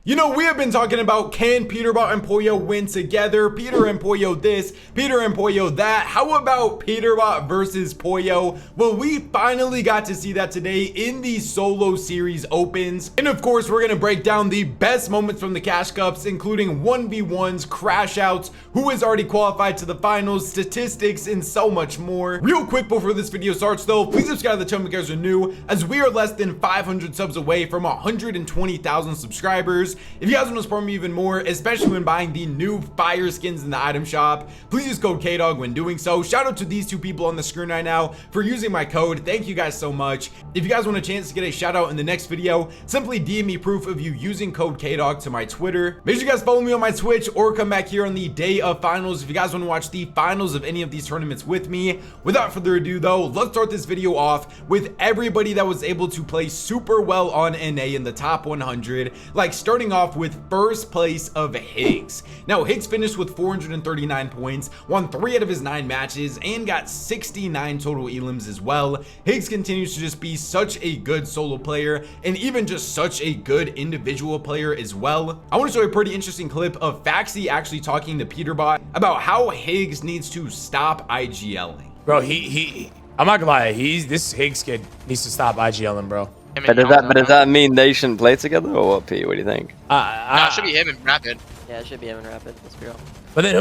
You know, we have been talking about, can Peterbot and Pollo win together? Peter and Pollo this, Peter and Pollo that. How about Peterbot versus Pollo? Well, we finally got to see that today in the solo series opens. And of course, we're going to break down the best moments from the Cash Cups, including 1v1s, crash outs, who has already qualified to the finals, statistics, and so much more. Real quick before this video starts though, please subscribe to the channel if you guys are new, as we are less than 500 subs away from 120,000 subscribers. If you guys want to support me even more, especially when buying the new fire skins in the item shop, please use code KDOG when doing so. Shout out to these two people on the screen right now for using my code. Thank you guys so much. If you guys want a chance to get a shout out in the next video, simply DM me proof of you using code KDOG to my Twitter. Make sure you guys follow me on my Twitch or come back here on the day of finals if you guys want to watch the finals of any of these tournaments with me. Without further ado though, let's start this video off with everybody that was able to play super well on NA in the top 100, like starting off with first place of Higgs. Now Higgs finished with 439 points, won 3 out of his 9 matches, and got 69 total elims as well. Higgs continues to just be such a good solo player and even just such a good individual player as well. I want to show you a pretty interesting clip of Faxi actually talking to Peterbot about how Higgs needs to stop IGLing. Bro, I'm not gonna lie, this Higgs kid needs to stop IGLing, bro. But does that mean they shouldn't play together, or what, Pete? What do you think? No, it should be him and Rapid. Yeah, it should be him and Rapid. Let's be real.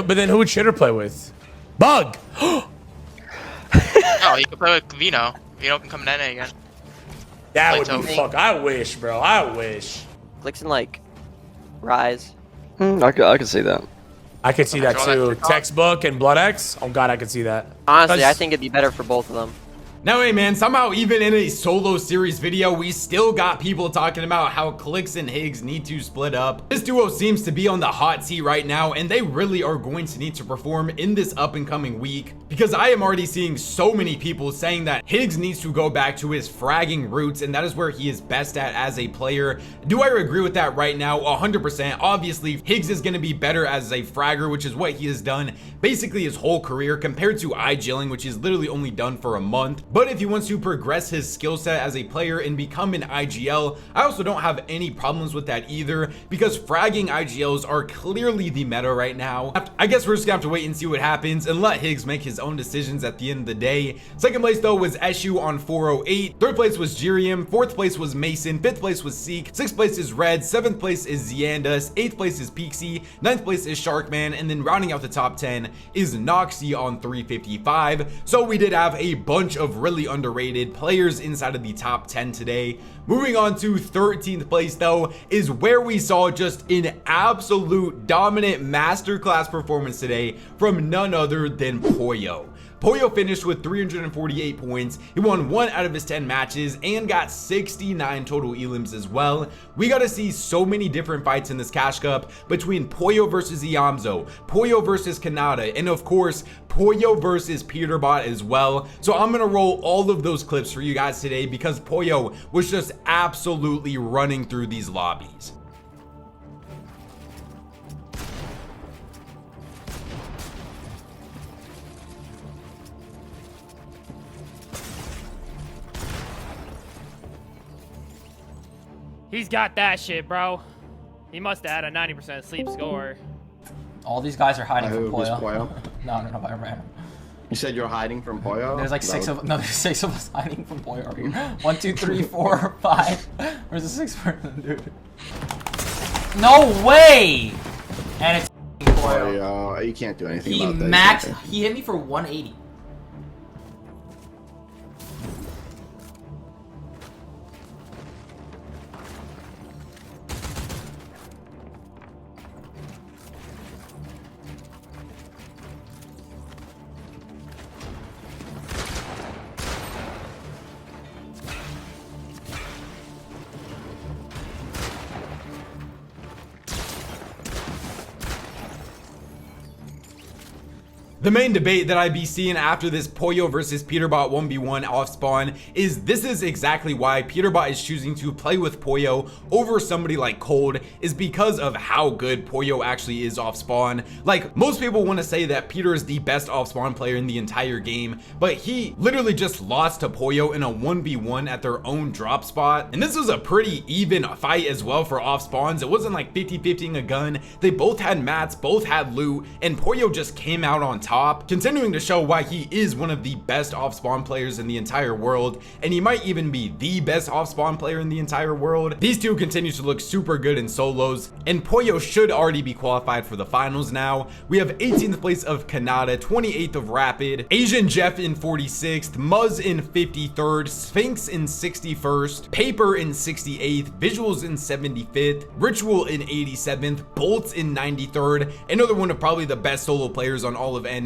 But then who would Shitter play with? Bug. No, he could play with Vino. Vino can come in NA again. That Like would be fuck. I wish, bro. I wish. Clicks in like Rise. I could see that. I could see that too. Textbook and Blood X. Oh god, I could see that. Honestly, I think it'd be better for both of them. Now, hey man, somehow even in a solo series video, we still got people talking about how Clicks and Higgs need to split up. This duo seems to be on the hot seat right now, and they really are going to need to perform in this up and coming week, because I am already seeing so many people saying that Higgs needs to go back to his fragging roots, and that is where he is best at as a player. Do I agree with that right now? 100%. Obviously, Higgs is going to be better as a fragger, which is what he has done basically his whole career, compared to IGLing, which he's literally only done for a month. But if he wants to progress his skill set as a player and become an IGL, I also don't have any problems with that either, because fragging IGLs are clearly the meta right now. I guess we're just gonna have to wait and see what happens and let Higgs make his own decisions at the end of the day. Second place though was Eshu on 408. Third place was Jirium. Fourth place was Mason. Fifth place was Seek. Sixth place is Red. Seventh place is Ziandus. Eighth place is Peaksy. Ninth place is Sharkman. And then rounding out the top 10 is Noxy on 355. So we did have a bunch of really underrated players inside of the top 10 today. Moving on to 13th place though is where we saw just an absolute dominant masterclass performance today from none other than Pollo. Pollo finished with 348 points. He won 1 out of his 10 matches and got 69 total elims as well. We got to see so many different fights in this Cash Cup between Pollo versus Iamzo, Pollo versus Kanata, and of course Pollo versus Peterbot as well. So I'm gonna roll all of those clips for you guys today, because Pollo was just absolutely running through these lobbies. He's got that shit, bro. He must have had a 90% sleep score. All these guys are hiding from Pollo. Pollo? No, I ran. You said you're hiding from Pollo? There's like there's 6 of us hiding from Pollo over here. 1, 2, 3, 4, 5. Where's the 6th person, dude? No way! And it's Pollo. You can't do anything about that. He hit me for 180. The main debate that I be seeing after this Pollo versus Peterbot 1v1 off spawn is this is exactly why Peterbot is choosing to play with Pollo over somebody like Cold, is because of how good Pollo actually is off spawn. Like, most people want to say that Peter is the best off spawn player in the entire game, but he literally just lost to Pollo in a 1v1 at their own drop spot. And this was a pretty even fight as well for off spawns. It wasn't like 50-50ing a gun. They both had mats, both had loot, and Pollo just came out on top, continuing to show why he is one of the best off spawn players in the entire world, and he might even be the best off spawn player in the entire world. These two continue to look super good in solos, and Pollo should already be qualified for the finals now. We have 18th place of Kanata, 28th of Rapid, Asian Jeff in 46th, Muzz in 53rd, Sphinx in 61st, Paper in 68th, Visuals in 75th, Ritual in 87th, Bolts in 93rd, another one of probably the best solo players on all of NA,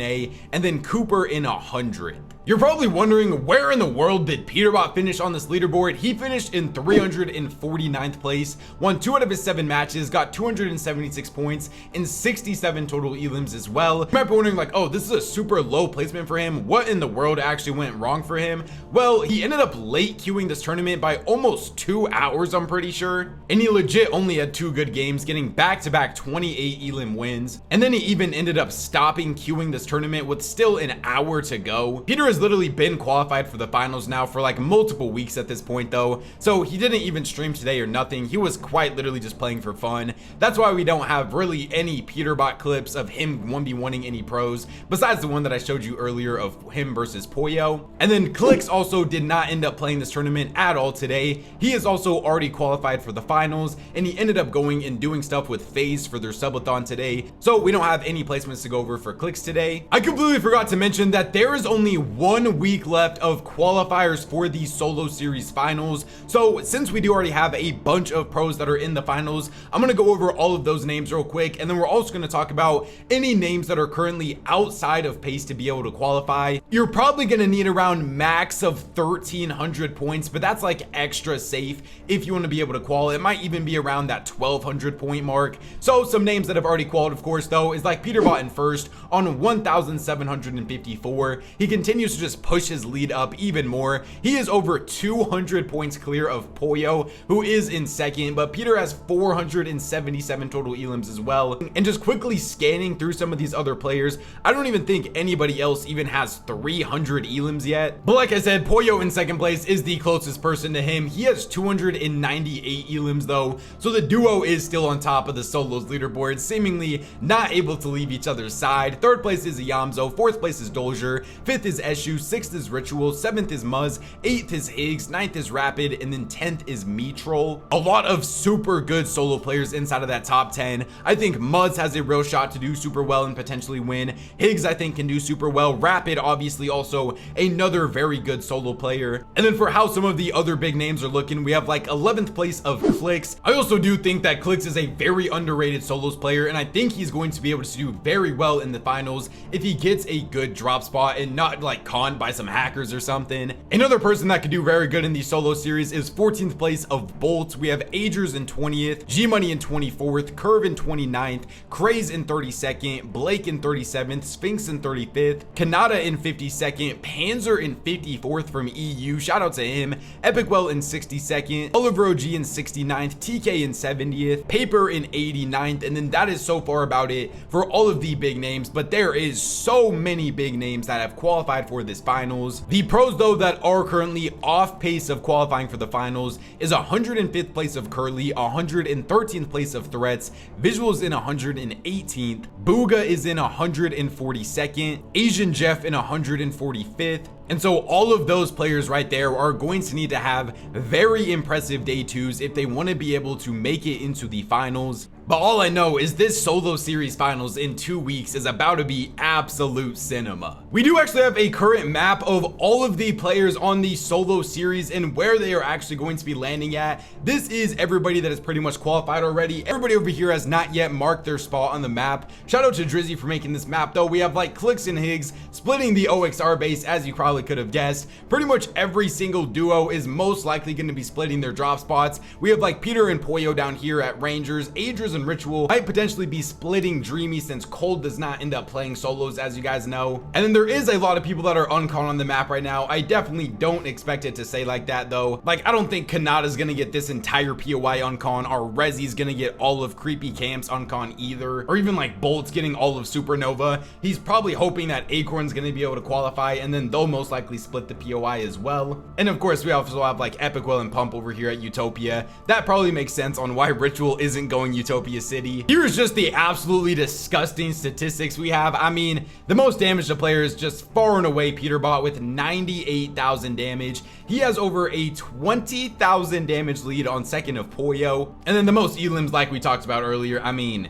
and then Cooper in 100th. You're probably wondering, where in the world did Peterbot finish on this leaderboard? He finished in 349th place, won 2 out of his 7 matches, got 276 points and 67 total elims as well. You might be wondering like, oh, this is a super low placement for him. What in the world actually went wrong for him? Well, he ended up late queuing this tournament by almost 2 hours, I'm pretty sure. And he legit only had 2 good games, getting back-to-back 28 elim wins. And then he even ended up stopping queuing this tournament with still an hour to go. Peter has literally been qualified for the finals now for like multiple weeks at this point though, so he didn't even stream today or nothing. He was quite literally just playing for fun. That's why we don't have really any Peterbot clips of him 1v1ing any pros besides the one that I showed you earlier of him versus Pollo. And then Clicks also did not end up playing this tournament at all today. He is also already qualified for the finals, and he ended up going and doing stuff with FaZe for their subathon today, so we don't have any placements to go over for Clicks today. I completely forgot to mention that there is only 1 week left of qualifiers for the solo series finals. So since we do already have a bunch of pros that are in the finals, I'm going to go over all of those names real quick, and then we're also going to talk about any names that are currently outside of pace to be able to qualify. You're probably going to need around max of 1300 points, but that's like extra safe if you want to be able to qual. It might even be around that 1200 point mark. So some names that have already qualified, of course, though, is like Peterbot in first on 1754. He continues to just push his lead up even more. He is over 200 points clear of Pollo, who is in second, but Peter has 477 total elims as well. And just quickly scanning through some of these other players, I don't even think anybody else even has 300 elims yet. But like I said, Pollo in second place is the closest person to him. He has 298 elims though, so the duo is still on top of the solos leaderboard, seemingly not able to leave each other's side. Third place is Yamzo, fourth place is Dolger, fifth is Eshu, 6th is Ritual, 7th is Muzz, 8th is Higgs, 9th is Rapid, and then 10th is Metrol. A lot of super good solo players inside of that top 10. I think Muzz has a real shot to do super well and potentially win. Higgs, I think, can do super well. Rapid, obviously, also another very good solo player. And then for how some of the other big names are looking, we have like 11th place of Clicks. I also do think that Clicks is a very underrated solos player, and I think he's going to be able to do very well in the finals if he gets a good drop spot and not like conned by some hackers or something. Another person that could do very good in the solo series is 14th place of Bolt. We have Agers in 20th, G-Money in 24th, Curve in 29th, Craze in 32nd, Blake in 37th, Sphinx in 35th, Kanata in 52nd, Panzer in 54th from EU, shout out to him, Epicwell in 62nd, Oliver OG in 69th, TK in 70th, Paper in 89th, and then that is so far about it for all of the big names, but there is so many big names that have qualified for this finals. The pros though that are currently off pace of qualifying for the finals is 105th place of Curly, 113th place of Threats, Visuals in 118th, Booga is in 142nd, Asian Jeff in 145th. And so all of those players right there are going to need to have very impressive day 2s if they want to be able to make it into the finals. But all I know is this solo series finals in 2 weeks is about to be absolute cinema. We do actually have a current map of all of the players on the solo series and where they are actually going to be landing at. This is everybody that is pretty much qualified already. Everybody over here has not yet marked their spot on the map. Shout out to Drizzy for making this map though. We have like Clicks and Higgs splitting the OXR base, as you probably could have guessed. Pretty much every single duo is most likely going to be splitting their drop spots. We have like Peter and Pollo down here at Rangers, Agers and and Ritual might potentially be splitting Dreamy since Cole does not end up playing solos, as you guys know. And then there is a lot of people that are uncon on the map right now. I definitely don't expect it to say like that though. Like, I don't think Kanata's gonna get this entire POI uncon, or Rezi's gonna get all of Creepy Camps uncon either, or even like Bolt's getting all of Supernova. He's probably hoping that Acorn's gonna be able to qualify, and then they'll most likely split the POI as well. And of course, we also have like Epic Will and Pump over here at Utopia. That probably makes sense on why Ritual isn't going Utopia City. Here's just the absolutely disgusting statistics we have. I mean, the most damage to player is just far and away Peterbot with 98,000 damage. He has over a 20,000 damage lead on second of Pollo. And then the most elims, like we talked about earlier, I mean,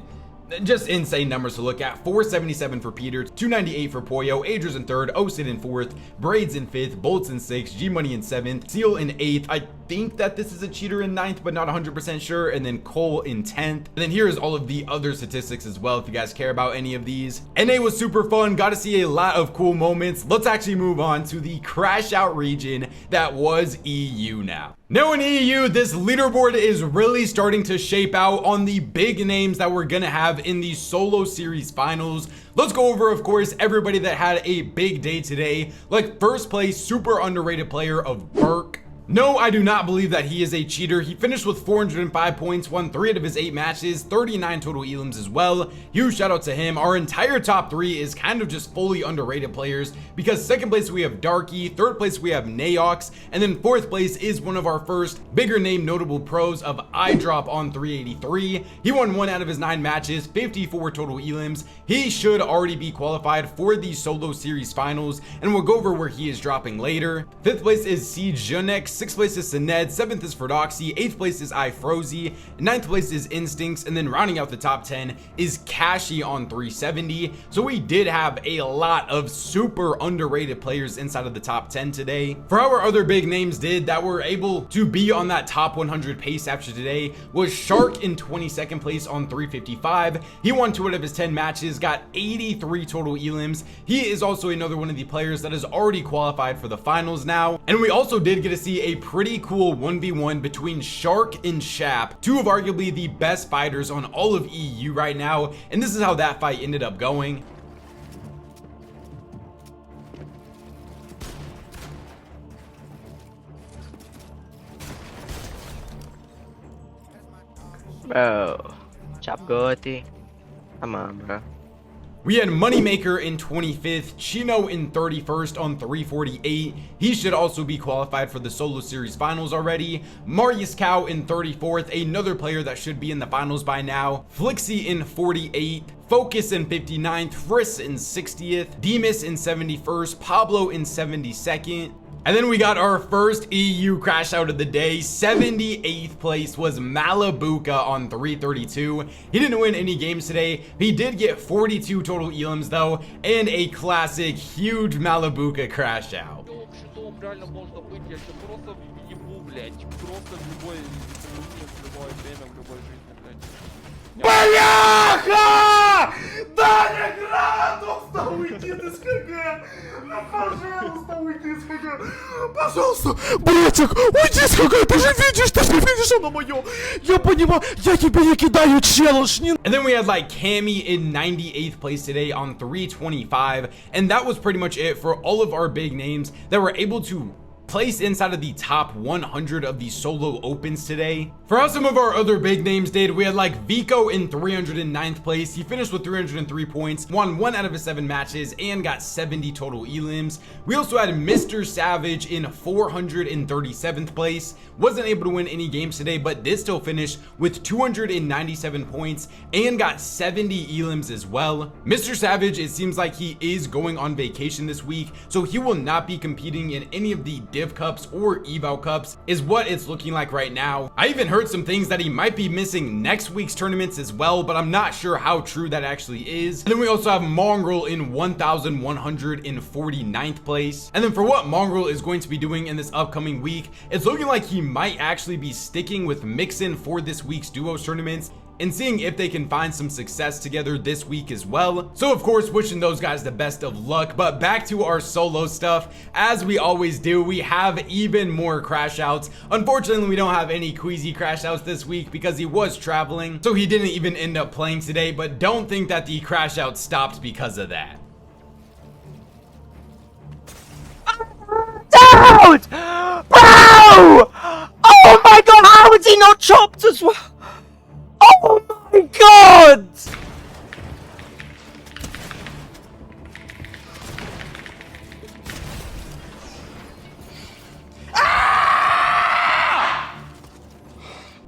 just insane numbers to look at. 477 for Peter, 298 for Pollo, Adri's in third, Osid in fourth, Braids in fifth, Bolts in sixth, G Money in seventh, Seal in eighth. I think that this is a cheater in ninth, but not 100% sure. And then Cole in 10th. And then here's all of the other statistics as well, if you guys care about any of these. NA was super fun, got to see a lot of cool moments. Let's actually move on to the crash out region that was EU now. Now in EU, this leaderboard is really starting to shape out on the big names that we're gonna have in the solo series finals. Let's go over, of course, everybody that had a big day today. Like first place, super underrated player of Burke. No, I do not believe that he is a cheater. He finished with 405 points, won 3 out of his 8 matches, 39 total elims as well. Huge shout out to him. Our entire top 3 is kind of just fully underrated players, because second place we have Darky, third place we have Naox, and then fourth place is one of our first bigger name notable pros of iDrop on 383. He won 1 out of his 9 matches, 54 total elims. He should already be qualified for the solo series finals, and we'll go over where he is dropping later. Fifth place is C Junex. 6th place is Sined, 7th is Ferdoxy, 8th place is iFrozy, 9th place is Instincts, and then rounding out the top 10 is Kashi on 370. So we did have a lot of super underrated players inside of the top 10 today. For how our other big names did that were able to be on that top 100 pace after today was Shark in 22nd place on 355. He won 2 out of his 10 matches, got 83 total elims. He is also another one of the players that is already qualified for the finals now. And we also did get to see a pretty cool 1v1 between Shark and Shap, 2 of arguably the best fighters on all of EU right now, and this is how that fight ended up going. Bro, chop goatee. Come on, bro. We had Moneymaker in 25th, Chino in 31st on 348. He should also be qualified for the solo series finals already. Marius Cow in 34th, another player that should be in the finals by now. Flixie in 48th. Focus in 59th, Friss in 60th, Demus in 71st, Pablo in 72nd. And then we got our first EU crash out of the day. 78th place was Malabuka on 332. He didn't win any games today. He did get 42 total elims though, and a classic huge Malabuka crash out. Бляха! Даня Градус, уйди ты с КГ! Пожалуйста, уйди с КГ! Пожалуйста, братик, уйди с КГ! Ты же видишь оно моё! Я понимаю, я тебе не кидаю челлендж! And then we had like Cammy in 98th place today on 325, and that was pretty much it for all of our big names that were able to place inside of the top 100 of the solo opens today. For how some of our other big names did, we had like Vico in 309th place. He finished with 303 points, won 1 out of his 7 matches, and got 70 total elims. We also had Mr. Savage in 437th place. Wasn't able to win any games today, but did still finish with 297 points and got 70 elims as well. Mr. Savage, it seems like he is going on vacation this week, so he will not be competing in any of the Div Cups or Eval Cups is what it's looking like right now. I even heard some things that he might be missing next week's tournaments as well, but I'm not sure how true that actually is. And then we also have Mongrel in 1149th place. And then for what Mongrel is going to be doing in this upcoming week, it's looking like he might actually be sticking with Mixin for this week's duos tournaments. and seeing if they can find some success together this week as well. So of course, wishing those guys the best of luck. But back to our solo stuff. As we always do, we have even more crash outs. Unfortunately, we don't have any Queasy crash outs this week because he was traveling, so he didn't even end up playing today. But don't think that the crash out stopped because of that. Dude! Bro! Oh my god, how is he not chopped as well? Oh my god!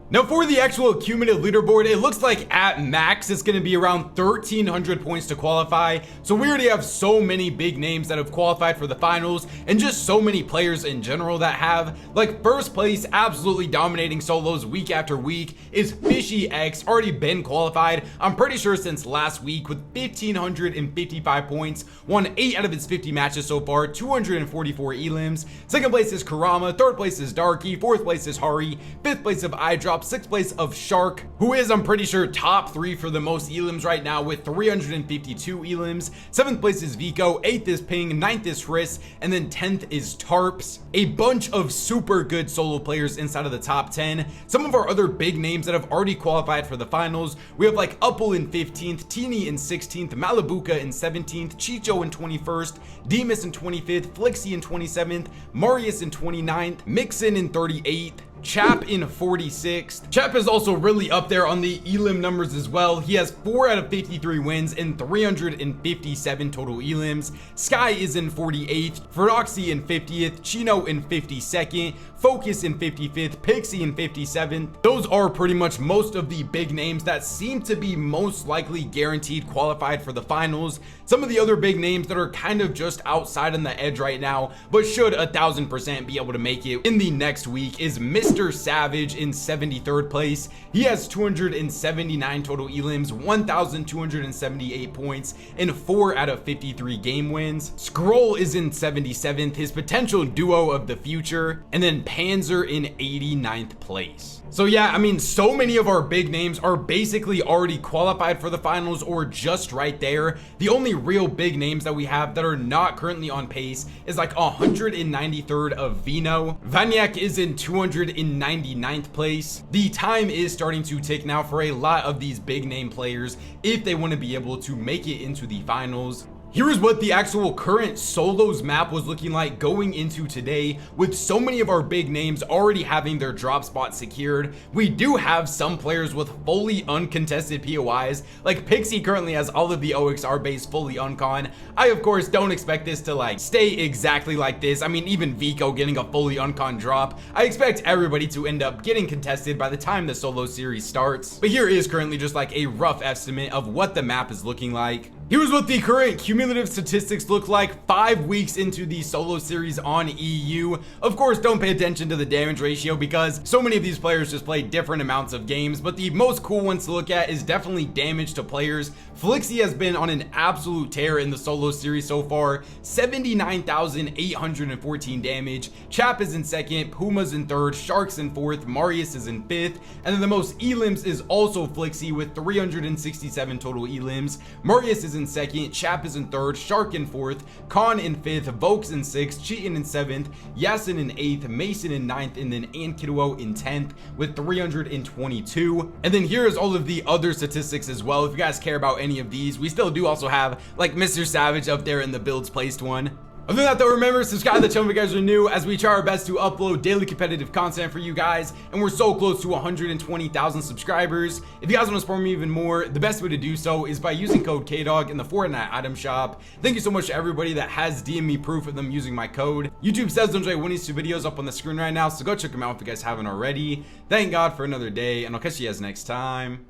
Now for the actual cumulative leaderboard, it looks like at max it's going to be around 1,300 points to qualify. So we already have so many big names that have qualified for the finals, and just so many players in general that have. Like first place, absolutely dominating solos week after week, is Fishy X, already been qualified, I'm pretty sure since last week, with 1,555 points, won 8 out of its 50 matches so far, 244 elims. Second place is Karama, third place is Darky, fourth place is Hari, fifth place of iDrop, sixth place of Shark, who is, I'm pretty sure, top 3 for the most elims right now with 352 elims. Seventh place is Vico, eighth is Ping, ninth is Friss, and then 10th is Tarps. A bunch of super good solo players inside of the top 10. Some of our other big names that have already qualified for the finals, we have like Upple in 15th, Teeny in 16th, Malibuka in 17th, Chicho in 21st, Demus in 25th, Flixie in 27th, Marius in 29th, Mixin in 38th, Chap in 46th. Chap is also really up there on the elim numbers as well. He has 4 out of 53 wins and 357 total elims. Sky is in 48th, Feroxy in 50th, Chino in 52nd, Focus in 55th, Pixie in 57th. Those are pretty much most of the big names that seem to be most likely guaranteed qualified for the finals. Some of the other big names that are kind of just outside on the edge right now, but should 1000% be able to make it in the next week, is Mr. Savage in 73rd place. He has 279 total elims, 1,278 points, and 4 out of 53 game wins. Scroll is in 77th, his potential duo of the future, and then Panzer in 89th place. So yeah, I mean, so many of our big names are basically already qualified for the finals or just right there. The only real big names that we have that are not currently on pace is like 193rd of Vino. Vaniak is in 299th place. The time is starting to tick now for a lot of these big name players if they want to be able to make it into the finals. Here is what the actual current solos map was looking like going into today, with so many of our big names already having their drop spot secured. We do have some players with fully uncontested POIs, like Pixie currently has all of the OXR base fully uncon. I of course don't expect this to like stay exactly like this. I mean, even Vico getting a fully uncon drop, I expect everybody to end up getting contested by the time the solo series starts. But here is currently just like a rough estimate of what the map is looking like. Here's what the current cumulative statistics look like 5 weeks into the solo series on EU. Of course, don't pay attention to the damage ratio because so many of these players just play different amounts of games, but the most cool ones to look at is definitely damage to players. Flixie has been on an absolute tear in the solo series so far, 79,814 damage. Chap is in second, Puma's in third, Shark's in fourth, Marius is in fifth, and then the most elims is also Flixie with 367 total elims. Marius is in second, Chap is in third, Shark in fourth, Khan in fifth, Vokes in sixth, Cheatin in seventh, Yasin in eighth, Mason in ninth, and then Ankiduo in 10th with 322. And then here's all of the other statistics as well. If you guys care about any of these, we still do also have like Mr. Savage up there in the builds placed one. Other than that though, remember, subscribe to the channel if you guys are new, as we try our best to upload daily competitive content for you guys, and we're so close to 120,000 subscribers. If you guys want to support me even more, the best way to do so is by using code KDOG in the Fortnite item shop. Thank you so much to everybody that has DM'd me proof of them using my code. YouTube says don't enjoy one of these 2 videos up on the screen right now, so go check them out if you guys haven't already. Thank God for another day, and I'll catch you guys next time.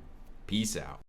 Peace out.